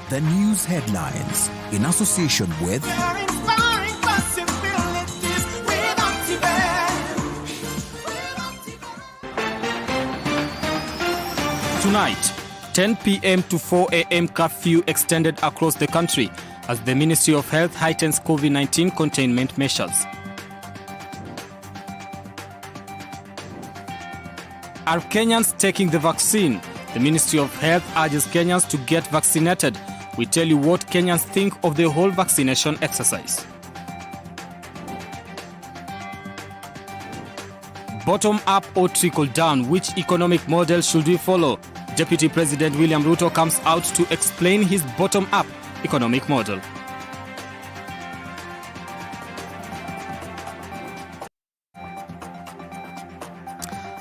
The news headlines in association with Tonight, 10 p.m. to 4 a.m. curfew extended across the country as the Ministry of Health heightens COVID-19 containment measures. Are Kenyans taking the vaccine? The Ministry of Health urges Kenyans to get vaccinated. We tell you what Kenyans think of the whole vaccination exercise. Bottom up or trickle down, which economic model should we follow? Deputy President William Ruto comes out to explain his bottom up economic model.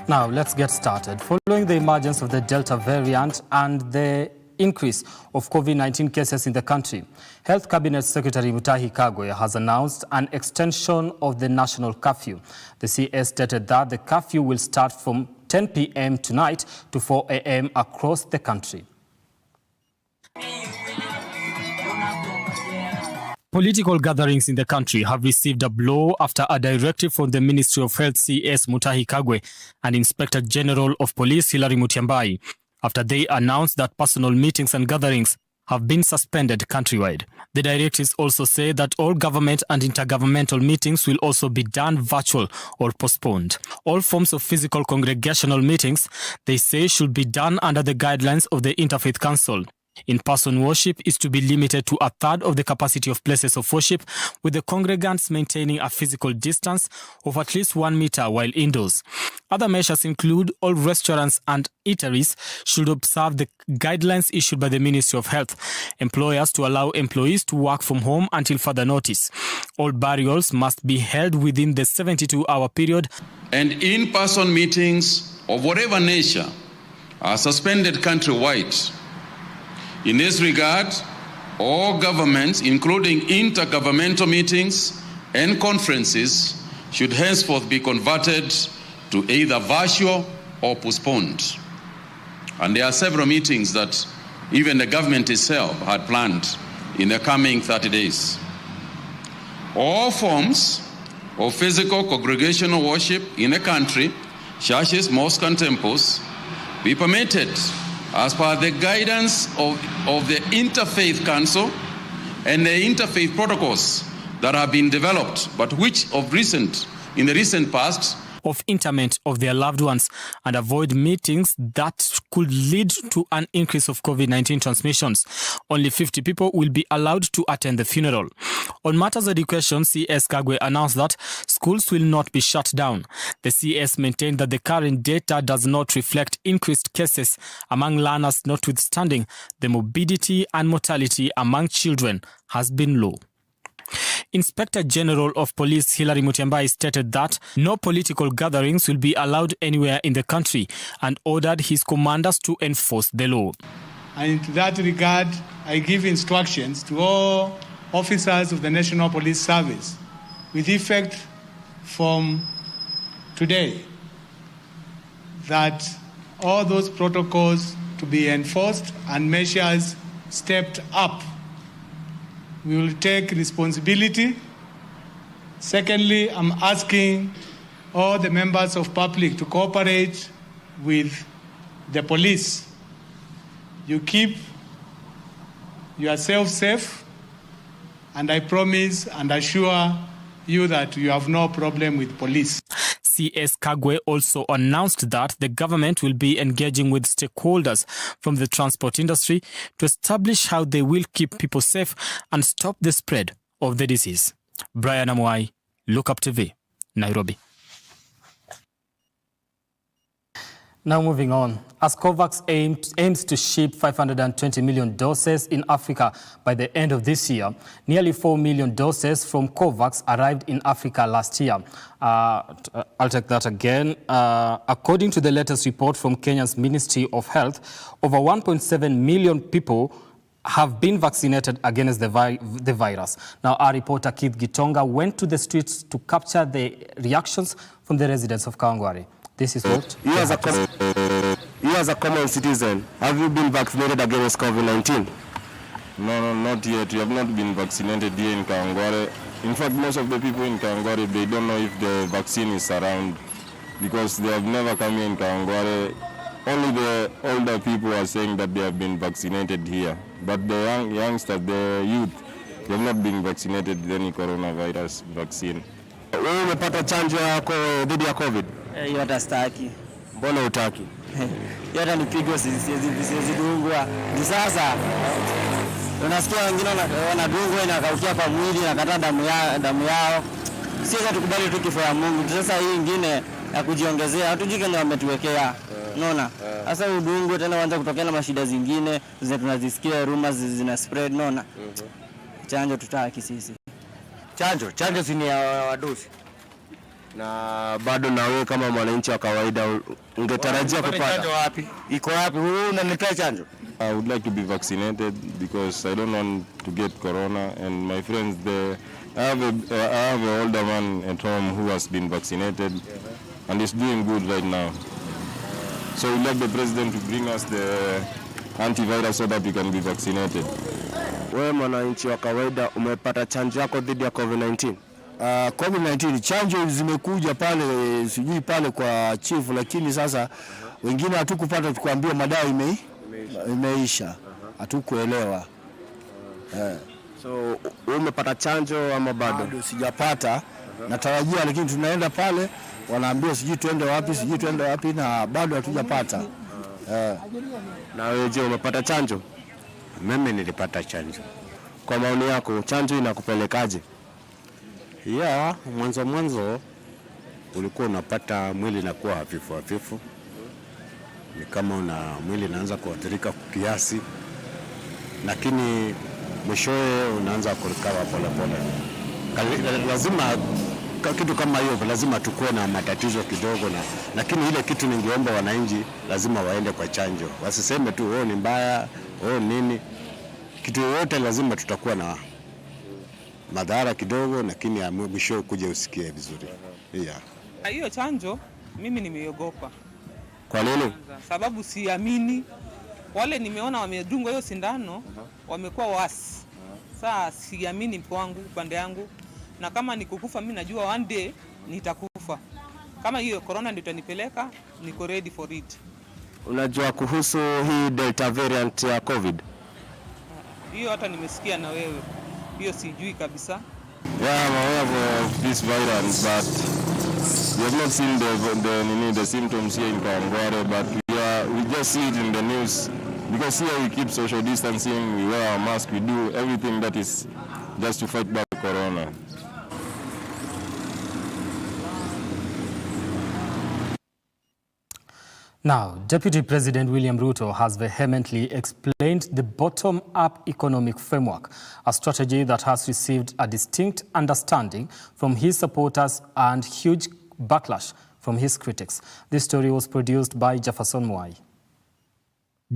Now, let's get started. Following the emergence of the Delta variant and the increase of COVID-19 cases in the country, Health Cabinet Secretary Mutahi Kagwe has announced an extension of the national curfew. The CS stated that the curfew will start from 10 p.m. tonight to 4 a.m. across the country. Political gatherings in the country have received a blow after a directive from the Ministry of Health CS Mutahi Kagwe and Inspector General of Police Hilary Mutyambai after they announced that personal meetings and gatherings have been suspended countrywide. The directives also say that all government and intergovernmental meetings will also be done virtual or postponed. All forms of physical congregational meetings, they say, should be done under the guidelines of the Interfaith Council. In-person worship is to be limited to a third of the capacity of places of worship, with the congregants maintaining a physical distance of at least 1 meter while indoors. Other measures include all restaurants and eateries should observe the guidelines issued by the Ministry of Health. Employers to allow employees to work from home until further notice. All burials must be held within the 72-hour period. And in-person meetings of whatever nature are suspended countrywide. In this regard, all governments, including intergovernmental meetings and conferences, should henceforth be converted to either virtual or postponed. And there are several meetings that even the government itself had planned in the coming 30 days. All forms of physical congregational worship in the country, churches, mosques, and temples, be permitted as per the guidance of the Interfaith Council and the interfaith protocols that have been developed, but which in the recent past, of interment of their loved ones and avoid meetings that could lead to an increase of COVID-19 transmissions. Only 50 people will be allowed to attend the funeral. On matters of education, CS Kagwe announced that schools will not be shut down. The CS maintained that the current data does not reflect increased cases among learners, notwithstanding the morbidity and mortality among children has been low. Inspector General of Police Hilary Mutyambai stated that no political gatherings will be allowed anywhere in the country and ordered his commanders to enforce the law. And in that regard, I give instructions to all officers of the National Police Service with effect from today that all those protocols to be enforced and measures stepped up. We will take responsibility. Secondly, I'm asking all the members of public to cooperate with the police. You keep yourself safe, and I promise and assure you that you have no problem with police. CS Kagwe also announced that the government will be engaging with stakeholders from the transport industry to establish how they will keep people safe and stop the spread of the disease. Brian Amwai, Look Up TV, Nairobi. Now moving on, as COVAX aims to ship 520 million doses in Africa by the end of this year, nearly 4 million doses from COVAX arrived in Africa last year. I'll take that again. According to the latest report from Kenya's Ministry of Health, over 1.7 million people have been vaccinated against the virus. Now, our reporter Keith Gitonga went to the streets to capture the reactions from the residents of Kawangware. This is what you as a common citizen, have you been vaccinated against COVID-19? No, not yet. We have not been vaccinated here in Kawangware. In fact, most of the people in Kawangware, they don't know if the vaccine is around because they have never come here in Kawangware. Only the older people are saying that they have been vaccinated here. But the youngsters, the youth, they have not been vaccinated with any coronavirus vaccine. Wewe umepata chanjo yako dhidi ya COVID? Hiyo hata staki. Mbona hutaki? Hiyo hata nipigwe sizidungwa. Ni sasa unasikia wengine wanadungwa inakaukia kwa mwili na kata damu yao. Sisi tukubali tu kifo ya Mungu. Sasa hii nyingine ya kujiongezea hatujui kile wametuwekea. Unaona? Sasa udungwe tena uanze kutokea na mashida zingine tunazisikia rumors zina spread, unaona? Chanjo tutaki sisi. Chanjo si ni ya wadosi. Na bado na wewe kama mwananchi wa kawaida ungetarajia kupata chanjo wapi? Iko wapi? Wewe unanipea chanjo? I would like to be vaccinated because I don't want to get corona, and my friends there, I have an older man at home who has been vaccinated and is doing good right now. So we'd like the president to bring us the antivirus so that we can be vaccinated. Wewe mwananchi wa kawaida umepata chanjo yako dhidi ya COVID-19? COVID-19 chanjo zimekuja pale, sijui pale kwa chief, lakini sasa wengine hatukupata, tukuambiwa madawa imeisha. Hatukuelewa. So umepata chanjo ama bado? Bado sijapata. Natarajia, lakini tunaenda pale wanaambiwa sijui tuende wapi na bado hatujapata. Na wewe je, umepata chanjo? Mimi nilipata chanjo. Kwa maoni yako chanjo inakupelekaje? Ya, mwanzo ulikuwa unapata mwili inakuwa hafifu. Ni kama mwili inaanza kuathirika kiasi. Lakini mwishowe unaanza kurecover pole. Lazima kitu kama hiyo lazima tukue na matatizo kidogo lakini ile kitu ningeomba wananchi lazima waende kwa chanjo. Wasiseme tu ni mbaya, nini. Kitu yote lazima tutakuwa na madhara kidogo, lakini mwisho kuja usikie vizuri. Hiyo chanjo mimi nimeogopa. Kwa nini? Sababu siamini. Wale nimeona wamedungwa hiyo sindano wamekuwa wasi. Sasa siamini upande yangu. Na kama nikukufa mimi najua one day nitakufa. Kama hiyo corona ndio itanipeleka, niko ready for it. Unajua kuhusu hii Delta variant ya COVID? Hiyo hata nimesikia na wewe. Hiyo sijui kabisa. Yeah, I'm aware of this virus, but we have not seen the symptoms here in Kawangware, but we just see it in the news. Because here we keep social distancing, we wear our mask, we do everything that is just to fight back corona. Now, Deputy President William Ruto has vehemently explained the bottom-up economic framework, a strategy that has received a distinct understanding from his supporters and huge backlash from his critics. This story was produced by Jefferson Mwai.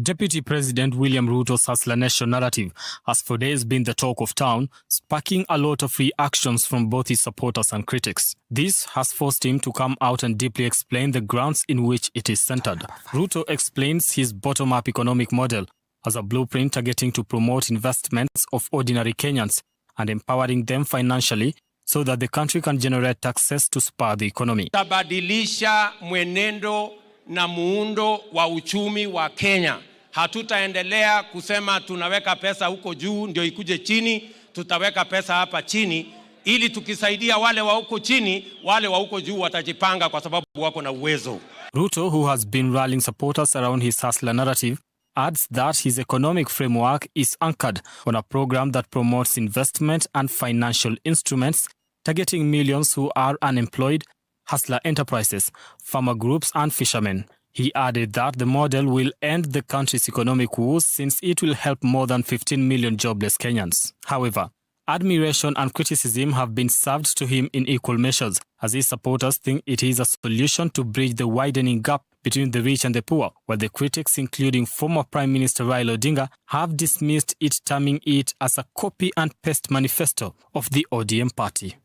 Deputy President William Ruto's Hustler Nation narrative has for days been the talk of town, sparking a lot of reactions from both his supporters and critics. This has forced him to come out and deeply explain the grounds in which it is centered. Ruto explains his bottom-up economic model as a blueprint targeting to promote investments of ordinary Kenyans and empowering them financially so that the country can generate taxes to spur the economy. Tabadilisha mwenendo na muundo wa uchumi wa Kenya. Hatutaendelea kusema tunaweka pesa huko juu ndio ikuje chini, tutaweka pesa hapa chini ili tukisaidia wale wa huko chini, wale wa huko juu watajipanga kwa sababu wako na uwezo. Ruto, who has been rallying supporters around his hustler narrative, adds that his economic framework is anchored on a program that promotes investment and financial instruments targeting millions who are unemployed, hustler enterprises, farmer groups and fishermen. He added that the model will end the country's economic woes since it will help more than 15 million jobless Kenyans. However, admiration and criticism have been served to him in equal measures, as his supporters think it is a solution to bridge the widening gap between the rich and the poor, while the critics, including former Prime Minister Raila Odinga, have dismissed it, terming it as a copy and paste manifesto of the ODM party.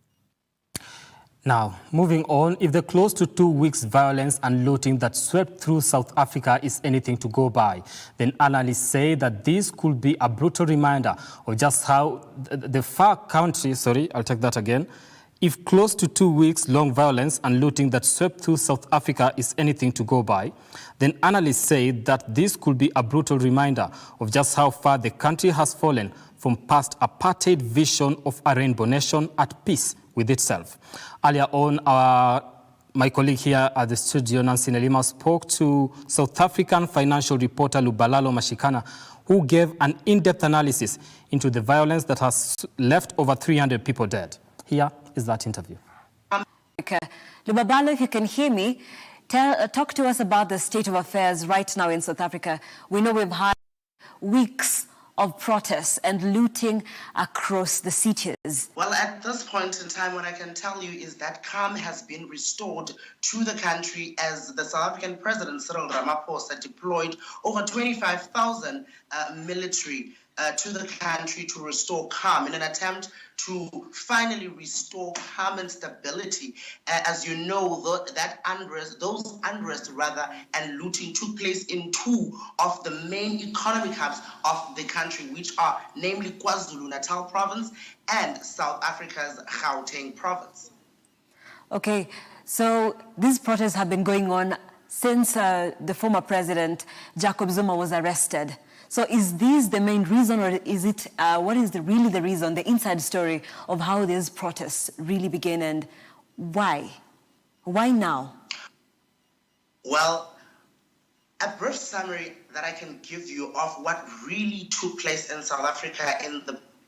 Now, moving on, if the close to 2 weeks violence and looting that swept through South Africa is anything to go by, then analysts say that this could be a brutal reminder of just how the far country, if close to 2 weeks long violence and looting that swept through South Africa is anything to go by, then analysts say that this could be a brutal reminder of just how far the country has fallen from past apartheid vision of a rainbow nation at peace with itself. Earlier on, my colleague here at the studio, Nancy Nelima, spoke to South African financial reporter Lubalalo Mashikana, who gave an in-depth analysis into the violence that has left over 300 people dead. Here is that interview. Lubalalo, if you can hear me, talk to us about the state of affairs right now in South Africa. We know we've had weeks of protests and looting across the cities. Well, at this point in time, what I can tell you is that calm has been restored to the country as the South African President, Cyril Ramaphosa, deployed over 25,000 military to the country to restore calm in an attempt to finally restore calm and stability. As you know, those unrest and looting took place in two of the main economic hubs of the country, which are namely KwaZulu-Natal province and South Africa's Gauteng province. Okay, so these protests have been going on since the former president, Jacob Zuma, was arrested. So is this the main reason, or is it, what is really the reason, the inside story of how these protests really began, and why? Why now? Well, a brief summary that I can give you of what really took place in South Africa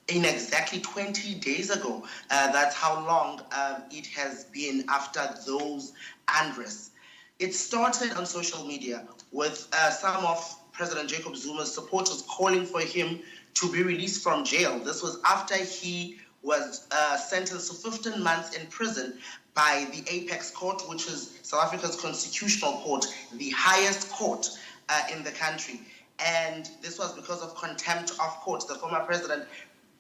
in exactly 20 days ago. That's how long it has been after those unrests. It started on social media with some of President Jacob Zuma's supporters calling for him to be released from jail. This was after he was sentenced to 15 months in prison by the Apex Court, which is South Africa's constitutional court, the highest court in the country. And this was because of contempt of court. The former president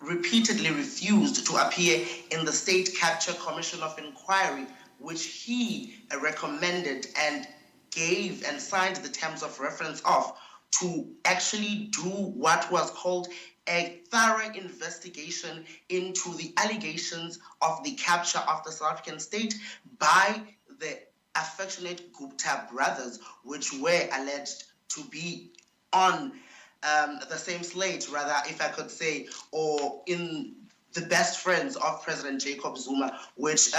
repeatedly refused to appear in the State Capture Commission of Inquiry, which he recommended and gave and signed the terms of reference of, to actually do what was called a thorough investigation into the allegations of the capture of the South African state by the affectionate Gupta brothers, which were alleged to be on the same slate, rather, if I could say, or in the best friends of President Jacob Zuma, which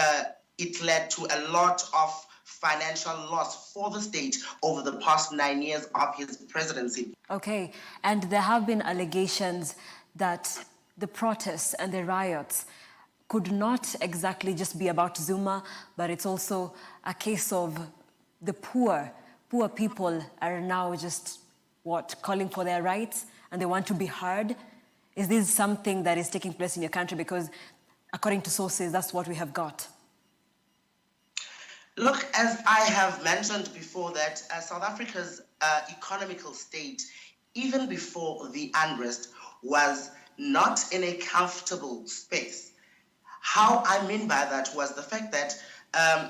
it led to a lot of financial loss for the state over the past 9 years of his presidency. Okay, and there have been allegations that the protests and the riots could not exactly just be about Zuma, but it's also a case of the poor. Poor people are now just, calling for their rights, and they want to be heard. Is this something that is taking place in your country? Because according to sources, that's what we have got. Look, as I have mentioned before, that South Africa's economical state, even before the unrest, was not in a comfortable space. How I mean by that was the fact that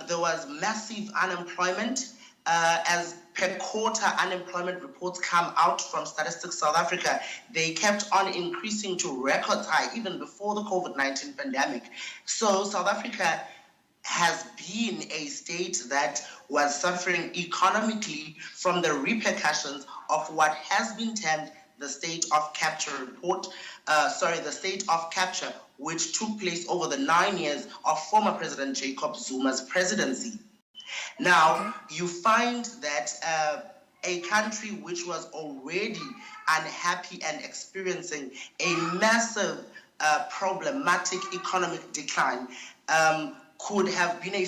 there was massive unemployment. As per quarter unemployment reports come out from Statistics South Africa, they kept on increasing to record high even before the COVID-19 pandemic. So South Africa has been a state that was suffering economically from the repercussions of what has been termed the state of capture the state of capture, which took place over the 9 years of former President Jacob Zuma's presidency. Now, you find that a country which was already unhappy and experiencing a massive problematic economic decline could have been a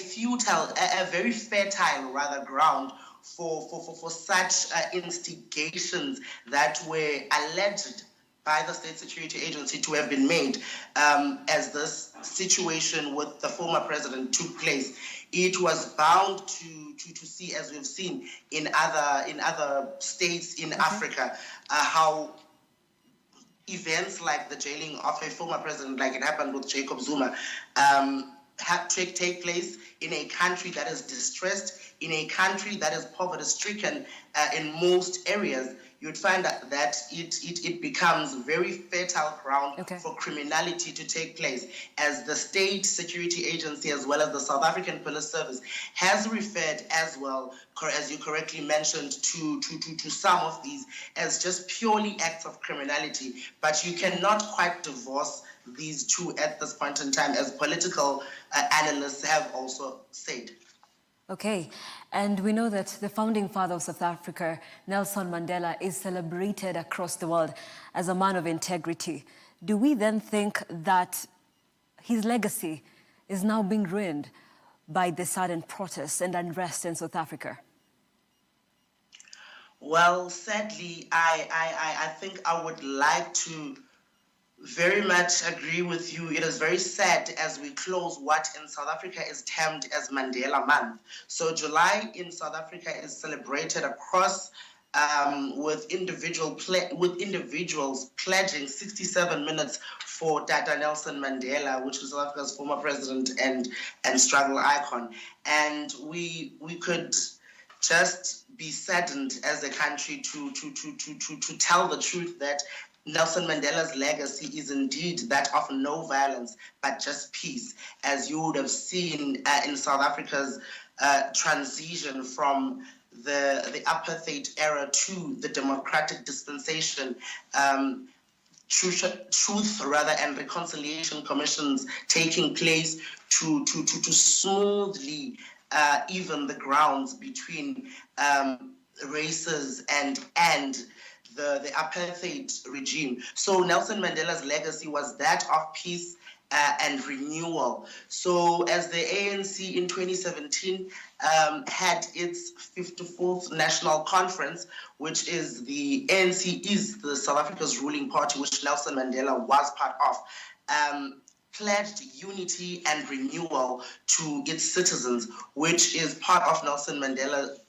very fertile ground for such instigations that were alleged by the State Security Agency to have been made as this situation with the former president took place. It was bound to see, as we've seen in other states in Africa, how events like the jailing of a former president, like it happened with Jacob Zuma, take place in a country that is distressed, in a country that is poverty-stricken in most areas, you'd find that it becomes very fertile ground for criminality to take place, as the state security agency as well as the South African Police Service has referred as well, as you correctly mentioned, to some of these as just purely acts of criminality. But you cannot quite divorce these two at this point in time, as political analysts have also said. Okay, and we know that the founding father of South Africa, Nelson Mandela, is celebrated across the world as a man of integrity. Do we then think that his legacy is now being ruined by the sudden protests and unrest in South Africa? Well, sadly, I think I would like to very much agree with you. It is very sad as we close what in South Africa is termed as Mandela Month. So July in South Africa is celebrated across with individuals pledging 67 minutes for Tata Nelson Mandela, which is South Africa's former president and struggle icon. And we could just be saddened as a country to tell the truth that Nelson Mandela's legacy is indeed that of no violence, but just peace, as you would have seen in South Africa's transition from the apartheid era to the democratic dispensation. Truth and reconciliation commissions taking place to smoothly even the grounds between races and the apartheid regime. So Nelson Mandela's legacy was that of peace and renewal. So as the ANC in 2017 had its 54th National Conference, which is the ANC is the South Africa's ruling party, which Nelson Mandela was part of, pledged unity and renewal to its citizens, which is part of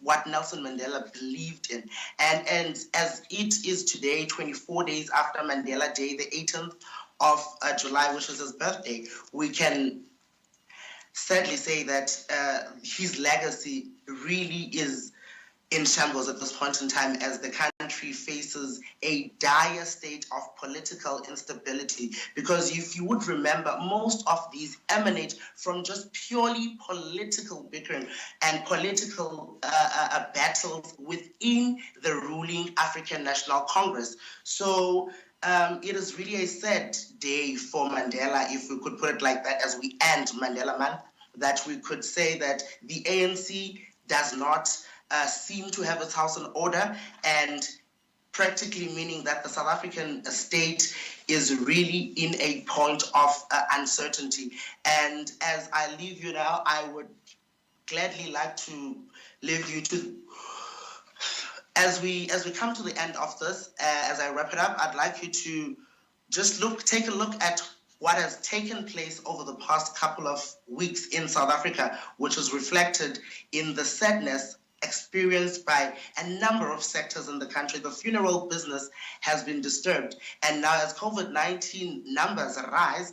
what Nelson Mandela believed in. And as it is today, 24 days after Mandela Day, the 18th of July, which is his birthday, we can sadly say that his legacy really is in shambles at this point in time, as the country faces a dire state of political instability. Because if you would remember, most of these emanate from just purely political bickering and political battles within the ruling African National Congress. So it is really a sad day for Mandela, if we could put it like that, as we end Mandela Month, that we could say that the ANC does not seem to have its house in order, and practically meaning that the South African state is really in a point of uncertainty. And as I leave you now, I would gladly like to leave you to, as we come to the end of this, as I wrap it up, I'd like you to just take a look at what has taken place over the past couple of weeks in South Africa, which is reflected in the sadness experienced by a number of sectors in the country. The funeral business has been disturbed. And now as COVID-19 numbers rise,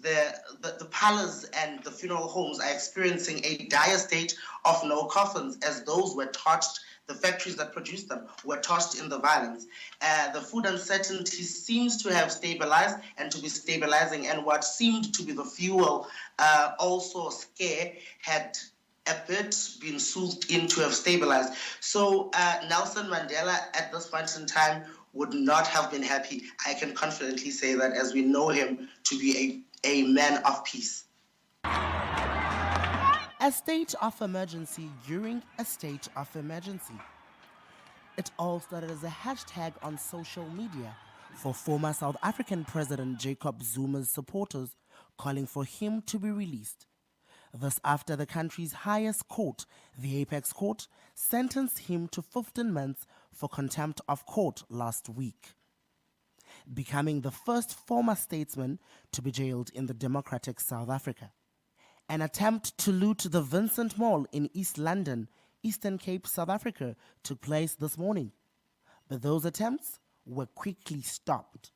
the parlors and the funeral homes are experiencing a dire state of no coffins, as those were touched, the factories that produced them were touched in the violence. The food uncertainty seems to have stabilized and to be stabilizing, and what seemed to be the fuel also scare had a bit been soothed in to have stabilized. So Nelson Mandela at this point in time would not have been happy. I can confidently say that, as we know him to be a man of peace. A state of emergency during a state of emergency. It all started as a hashtag on social media for former South African President Jacob Zuma's supporters calling for him to be released. This after the country's highest court, the Apex Court, sentenced him to 15 months for contempt of court last week, becoming the first former statesman to be jailed in the democratic South Africa. An attempt to loot the Vincent Mall in East London, Eastern Cape, South Africa, took place this morning, but those attempts were quickly stopped.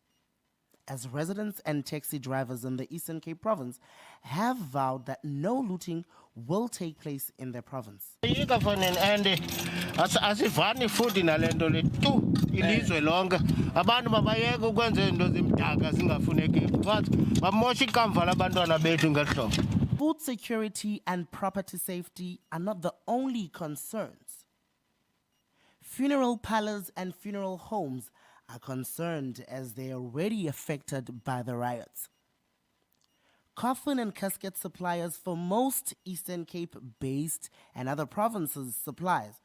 as residents and taxi drivers in the Eastern Cape province have vowed that no looting will take place in their province. Asifani futhi nalento le tu ilizwe lonke abantu mabayeke ukwenza izinto zimdaka zingafuneki because bamosha ikamva labantwana bethu ngehlobo. Food security and property safety are not the only concerns. Funeral parlors and funeral homes are concerned as they are already affected by the riots. Coffin and casket suppliers for most Eastern Cape-based and other provinces' supplies.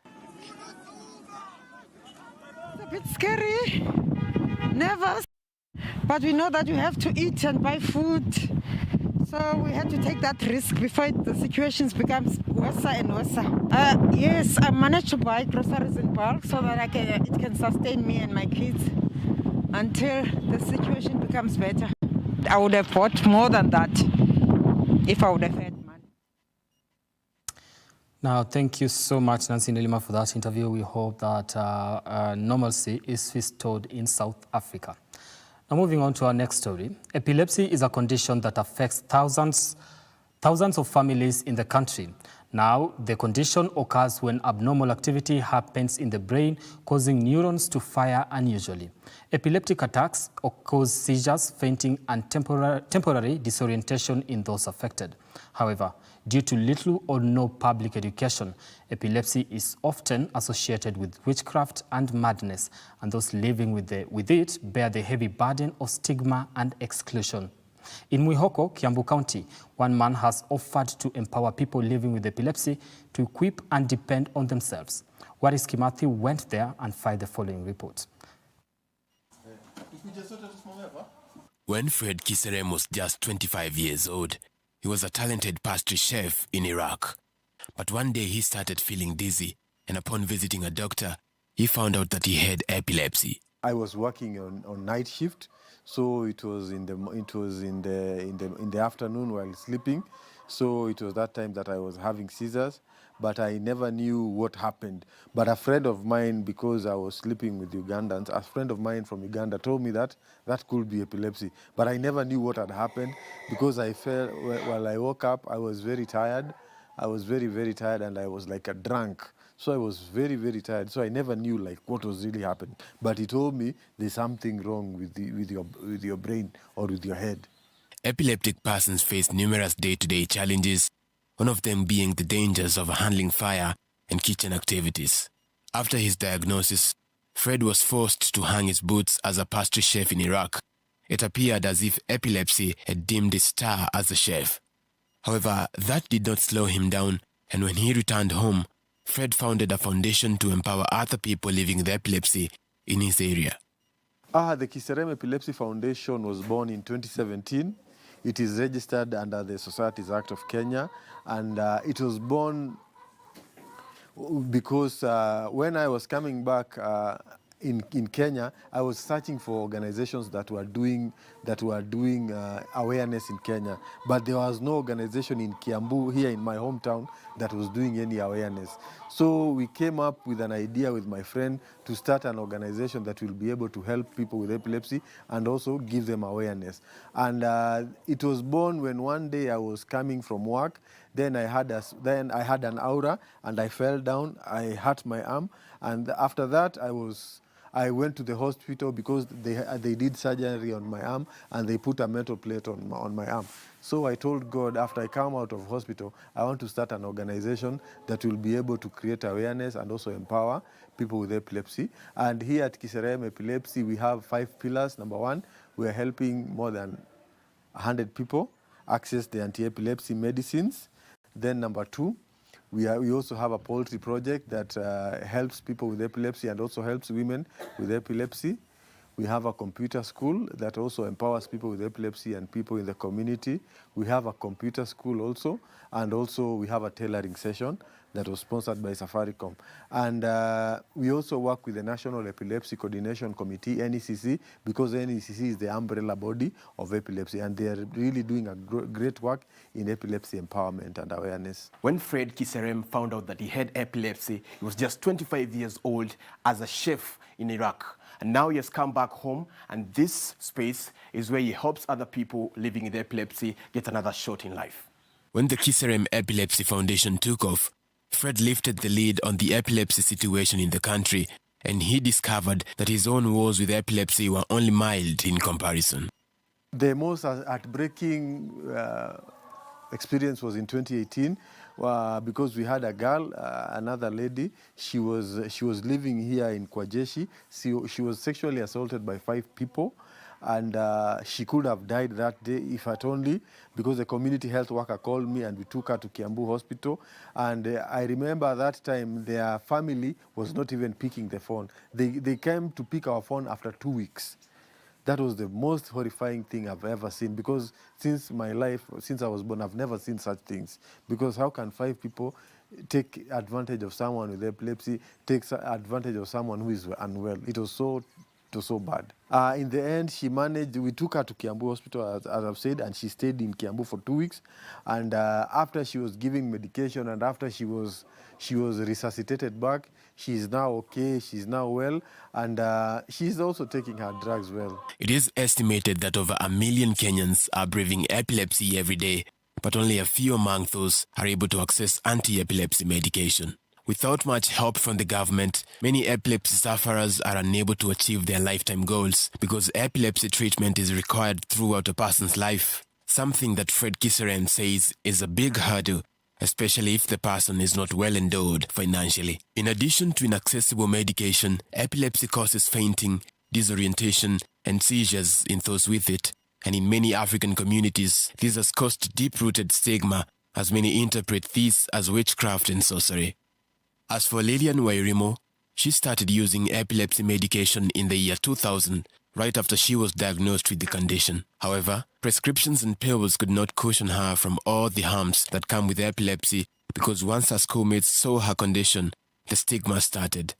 It's a bit scary, nervous, but we know that we have to eat and buy food. So we had to take that risk before the situation becomes worse and worse. Yes, I managed to buy groceries in bulk so that it can sustain me and my kids until the situation becomes better. I would have bought more than that if I would have had money. Now, thank you so much, Nancy Nelima, for that interview. We hope that normalcy is restored in South Africa. Now, moving on to our next story. Epilepsy is a condition that affects thousands of families in the country. Now, the condition occurs when abnormal activity happens in the brain, causing neurons to fire unusually. Epileptic attacks cause seizures, fainting, and temporary disorientation in those affected. However, due to little or no public education, epilepsy is often associated with witchcraft and madness, and those living with it bear the heavy burden of stigma and exclusion. In Mwihoko, Kiambu County, one man has offered to empower people living with epilepsy to equip and depend on themselves. Waris Kimathi went there and filed the following report. When Fred Kiserem was just 25 years old, he was a talented pastry chef in Iraq. But one day he started feeling dizzy, and upon visiting a doctor, he found out that he had epilepsy. I was working on night shift, so it was in the afternoon while sleeping. So it was that time that I was having seizures, but I never knew what happened. But a friend of mine, because I was sleeping with Ugandans, a friend of mine from Uganda told me that that could be epilepsy. But I never knew what had happened because I felt, while I woke up, I was very tired. I was very, very tired, and I was like a drunk. So I was very, very tired. So I never knew like what was really happening. But he told me there's something wrong with your brain or with your head. Epileptic persons face numerous day-to-day challenges, one of them being the dangers of handling fire and kitchen activities. After his diagnosis, Fred was forced to hang his boots as a pastry chef in Iraq. It appeared as if epilepsy had dimmed his star as a chef. However, that did not slow him down, and when he returned home, Fred founded a foundation to empower other people living with epilepsy in his area. The Kiserem Epilepsy Foundation was born in 2017. It is registered under the Societies Act of Kenya, and it was born because when I was coming back in Kenya, I was searching for organizations that were doing awareness in Kenya, but there was no organization in Kiambu, here in my hometown, that was doing any awareness. So we came up with an idea with my friend to start an organization that will be able to help people with epilepsy and also give them awareness. And it was born when one day I was coming from work. Then I had an aura and I fell down. I hurt my arm, and after that I went to the hospital because they did surgery on my arm and they put a metal plate on my arm. So I told God, after I come out of hospital, I want to start an organization that will be able to create awareness and also empower people with epilepsy. And here at Kiserem Epilepsy, we have 5 pillars. Number 1, we are helping more than 100 people access the anti-epilepsy medicines. Then number 2, we also have a poultry project that helps people with epilepsy and also helps women with epilepsy. We have a computer school that also empowers people with epilepsy and people in the community. We have a computer school also, and also we have a tailoring session that was sponsored by Safaricom. And we also work with the National Epilepsy Coordination Committee, NECC, because NECC is the umbrella body of epilepsy, and they are really doing a great work in epilepsy empowerment and awareness. When Fred Kiserem found out that he had epilepsy, he was just 25 years old as a chef in Iraq. And now he has come back home, and this space is where he helps other people living with epilepsy get another shot in life. When the Kisserem Epilepsy Foundation took off, Fred lifted the lead on the epilepsy situation in the country, and he discovered that his own woes with epilepsy were only mild in comparison. The most heartbreaking experience was in 2018 because we had a girl, another lady. She was living here in Kwajeshi. She was sexually assaulted by 5 people. And she could have died that day if at only because the community health worker called me and we took her to Kiambu Hospital. And I remember that time their family was not even picking the phone. They came to pick our phone after 2 weeks. That was the most horrifying thing I've ever seen, because since my life, since I was born, I've never seen such things. Because how can 5 people take advantage of someone with epilepsy, take advantage of someone who is unwell? It was so bad. In the end, she managed, we took her to Kiambu Hospital, as I've said, and she stayed in Kiambu for 2 weeks. And after she was giving medication and after she was resuscitated back, she's now okay, she's now well, and she's also taking her drugs well. It is estimated that over 1 million Kenyans are breathing epilepsy every day, but only a few among those are able to access anti-epilepsy medication. Without much help from the government, many epilepsy sufferers are unable to achieve their lifetime goals because epilepsy treatment is required throughout a person's life, something that Fred Kisserem says is a big hurdle, especially if the person is not well endowed financially. In addition to inaccessible medication, epilepsy causes fainting, disorientation, and seizures in those with it, and in many African communities, this has caused deep-rooted stigma, as many interpret this as witchcraft and sorcery. As for Lilian Wairimo, she started using epilepsy medication in the year 2000, right after she was diagnosed with the condition. However, prescriptions and pills could not cushion her from all the harms that come with epilepsy, because once her schoolmates saw her condition, the stigma started.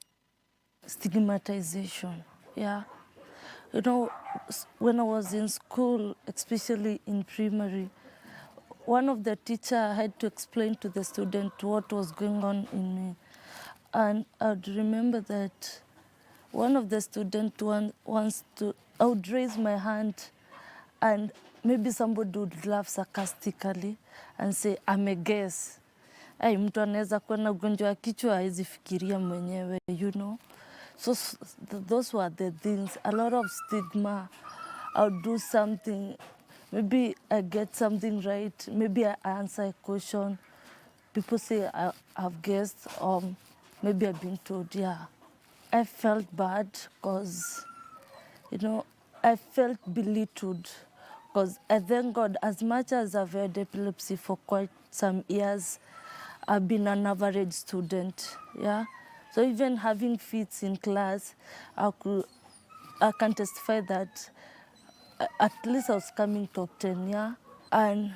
Stigmatization, yeah. You know, when I was in school, especially in primary, one of the teachers had to explain to the student what was going on in me. And I'd remember that one of the students I would raise my hand and maybe somebody would laugh sarcastically and say, I'm a guess. Hey, mtu anaweza kuwa na ugonjwa wa kichwa hawezi fikiria mwenyewe, you know. So those were the things, a lot of stigma. I'll do something, maybe I get something right, maybe I answer a question. People say I've guessed, maybe I've been told, yeah. I felt bad because, you know, I felt belittled because I thank God, as much as I've had epilepsy for quite some years, I've been an average student, yeah. So even having fits in class, I can testify that at least I was coming top 10, yeah. And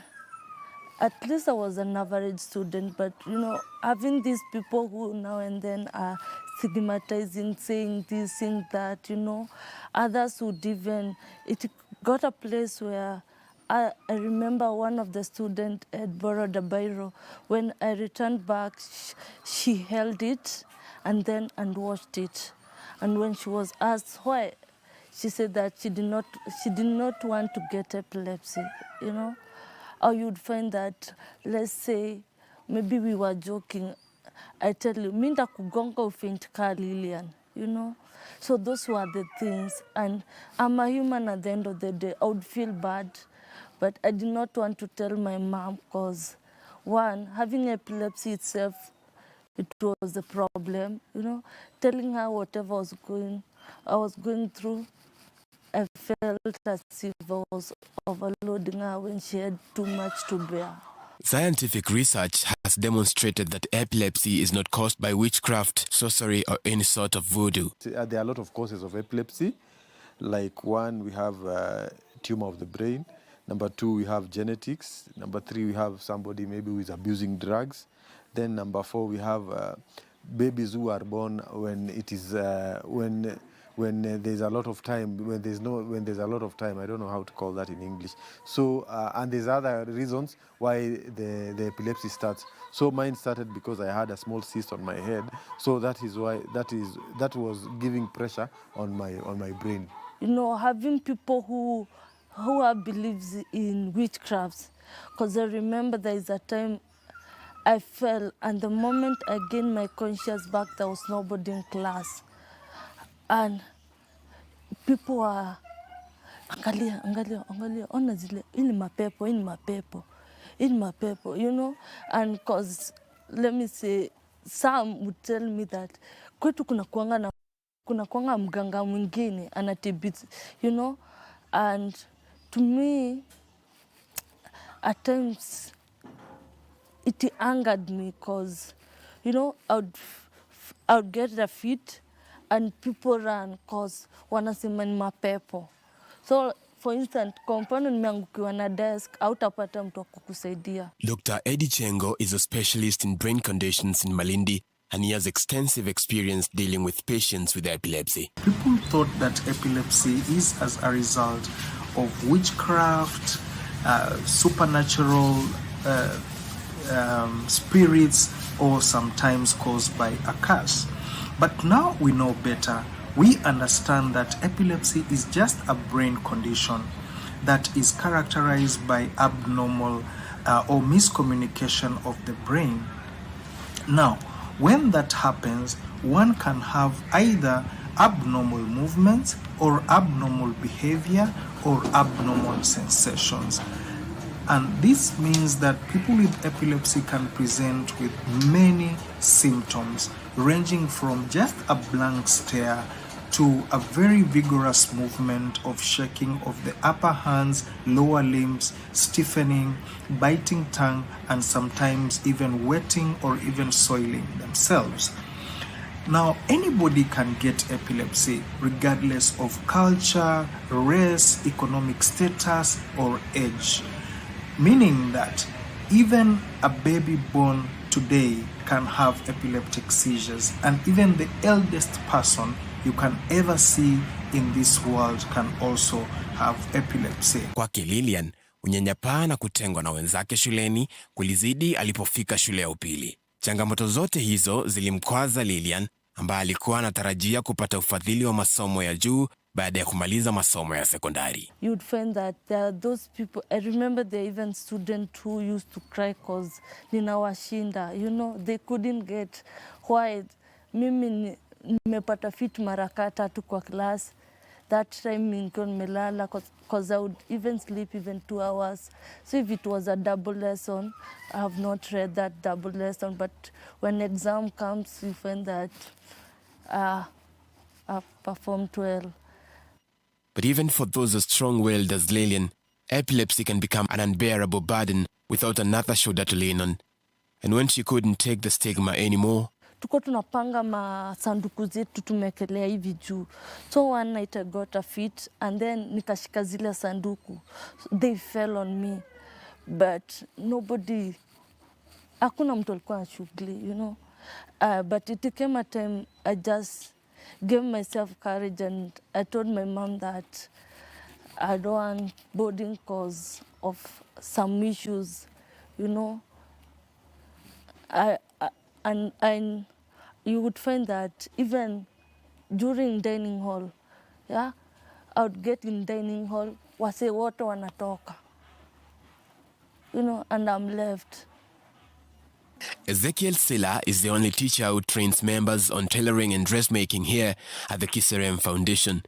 at least I was an average student, but, you know, having these people who now and then are stigmatizing, saying this, saying that, you know, others would even, it got a place where I remember one of the students had borrowed a biro. When I returned back, she held it and washed it. And when she was asked why, she said that she did not want to get epilepsy, you know. Or you'd find that, let's say, maybe we were joking. I tell you, minda kugonga ufaint ka Lilian, you know. So those were the things. And I'm a human at the end of the day. I would feel bad, but I did not want to tell my mom because, one, having epilepsy itself, it was the problem, you know. Telling her whatever I was going through, I felt as if I was overloading her when she had too much to bear. Scientific research has demonstrated that epilepsy is not caused by witchcraft, sorcery, or any sort of voodoo. There are a lot of causes of epilepsy. Like 1, we have tumor of the brain. Number 2, we have genetics. Number 3, we have somebody maybe who is abusing drugs. Then number 4, we have babies who are born when when there's a lot of time, when there's a lot of time. I don't know how to call that in English. So and there's other reasons why the epilepsy starts. So mine started because I had a small cyst on my head. So that is why that was giving pressure on my brain. You know, having people who have believes in witchcrafts, because I remember there is a time I fell, and the moment I gained my conscious back, there was nobody in class. And people were, angalia, ona zile, ini mapepo, you know? And because, let me say, some would tell me that, kwetu kuna kuanga mganga mwingine, anatibiti, you know? And to me, at times, it angered me because, you know, I would get the fit and people run because wanasema ni mapepo. So, for instance, kwa mfano nimeangukiwa na desk, hautapata mtu wa kukusaidia. Dr. Eddie Chengo is a specialist in brain conditions in Malindi, and he has extensive experience dealing with patients with epilepsy. People thought that epilepsy is as a result of witchcraft, supernatural spirits, or sometimes caused by a curse. But now we know better. We understand that epilepsy is just a brain condition that is characterized by abnormal or miscommunication of the brain. Now, when that happens, one can have either abnormal movements or abnormal behavior or abnormal sensations. And this means that people with epilepsy can present with many symptoms, ranging from just a blank stare to a very vigorous movement of shaking of the upper hands, lower limbs, stiffening, biting tongue, and sometimes even wetting or even soiling themselves. Now, anybody can get epilepsy regardless of culture, race, economic status, or age. Meaning that even a baby born today can have epileptic seizures, and even the eldest person you can ever see in this world can also have epilepsy. Kwake Lilian, unyanyapaa na kutengwa na wenzake shuleni kulizidi alipofika shule ya upili. Changamoto zote hizo zilimkwaza Lilian, ambaye alikuwa anatarajia kupata ufadhili wa masomo ya juu baada ya kumaliza masomo ya sekondari. You'd find that there are those people, I remember there are even students who used to cry because ninawashinda, you know, they couldn't get why. Mimi nimepata fit mara tatu kwa class. That time nilikuwa nimelala because I would even sleep even 2 hours. So if it was a double lesson, I have not read that double lesson. But when exam comes, you find that I performed well. But even for those as strong-willed as Lilian, epilepsy can become an unbearable burden without another shoulder to lean on. And when she couldn't take the stigma anymore, tuko tunapanga masanduku zetu tumekelea hivi juu. So one night I got a fit and then nikashika zile sanduku. They fell on me. But nobody, hakuna mtu alikuwa na shughuli, you know. But it came a time I just gave myself courage and I told my mom that I don't want boarding because of some issues, you know. And you would find that even during dining hall, yeah, I would get in dining hall, wase wote wanatoka, you know, and I'm left. Ezekiel Silla is the only teacher who trains members on tailoring and dressmaking here at the Kiserem Foundation.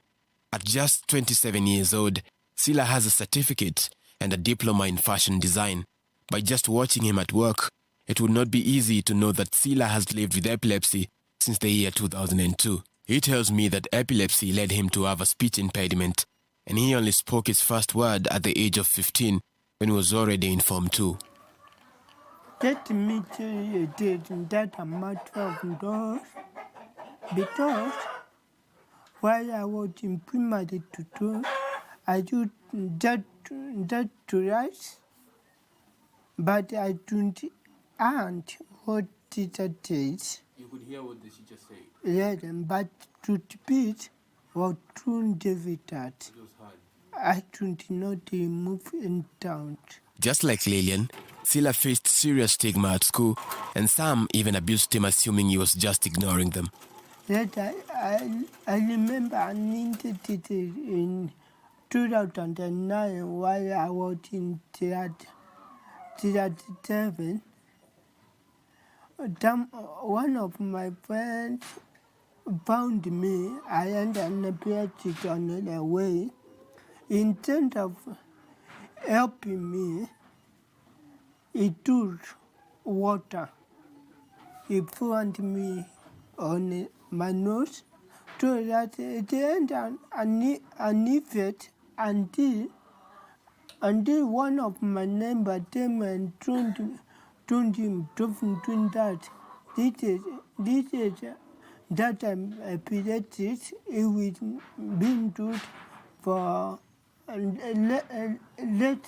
At just 27 years old, Silla has a certificate and a diploma in fashion design. By just watching him at work, it would not be easy to know that Silla has lived with epilepsy since the year 2002. He tells me that epilepsy led him to have a speech impediment, and he only spoke his first word at the age of 15 when he was already in Form 2. Let me tell you that I'm not 12 dollars because while I was in primary tutor, I do that to write, but I don't and what teacher says. You could hear what the teacher said. Yeah, but to repeat Watun Davidat. I did not move in town. Just like Lillian, Sila faced serious stigma at school, and some even abused him, assuming he was just ignoring them. That I remember I needed it in 2009 while I was in theater 7. One of my friends found me. I had an epilepsy on the way. Instead of helping me, he took water. He poured me on my nose so that it had an effect until one of my neighbors came and told him that this is that I'm epileptic. It will be good for let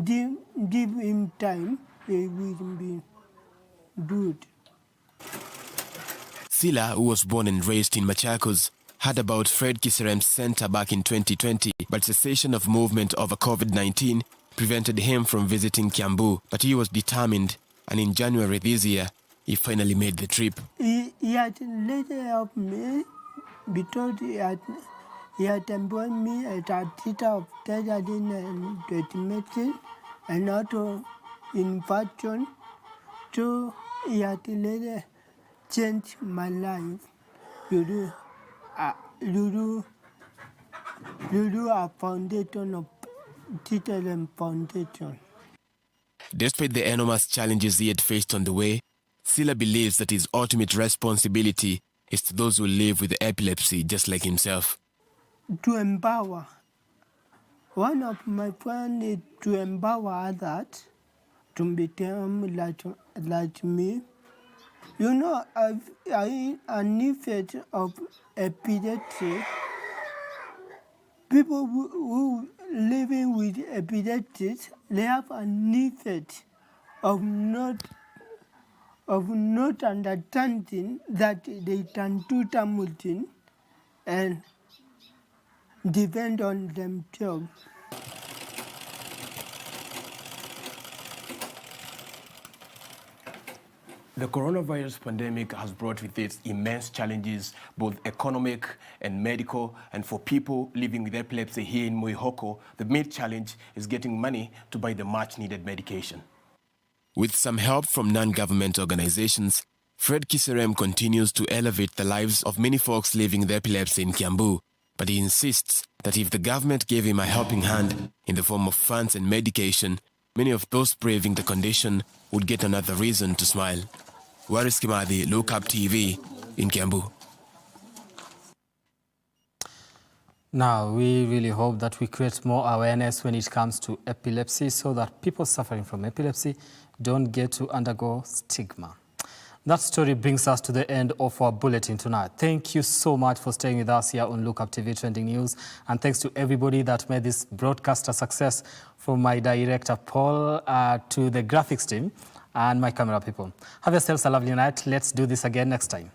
give him time. It will be good. Sila, who was born and raised in Machakos, heard about Fred Kiserem's center back in 2020, but cessation of movement over COVID-19 prevented him from visiting Kiambu. But he was determined, and in January this year, he finally made the trip. He had later helped me because he had employed me as a teacher of studying and medicine and also in fashion. So he had later changed my life. You do a foundation of teacher and foundation. Despite the enormous challenges he had faced on the way, Sila believes that his ultimate responsibility is to those who live with epilepsy just like himself. To empower. One of my friends is to empower others to become like me. You know, an effect of epilepsy. People who living with epilepsy, they have an effect of not understanding that they can do something and depend on themselves. The coronavirus pandemic has brought with it immense challenges, both economic and medical, and for people living with epilepsy here in Moihoko, the main challenge is getting money to buy the much-needed medication. With some help from non-government organizations, Fred Kiserem continues to elevate the lives of many folks living with epilepsy in Kiambu, but he insists that if the government gave him a helping hand in the form of funds and medication, many of those braving the condition would get another reason to smile. Waris Kimathi, Look Up TV in Kiambu. Now, we really hope that we create more awareness when it comes to epilepsy so that people suffering from epilepsy don't get to undergo stigma. That story brings us to the end of our bulletin tonight. Thank you so much for staying with us here on Look Up TV Trending News. And thanks to everybody that made this broadcast a success, from my director, Paul, to the graphics team and my camera people. Have yourselves a lovely night. Let's do this again next time.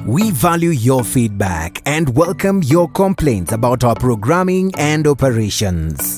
We value your feedback and welcome your complaints about our programming and operations.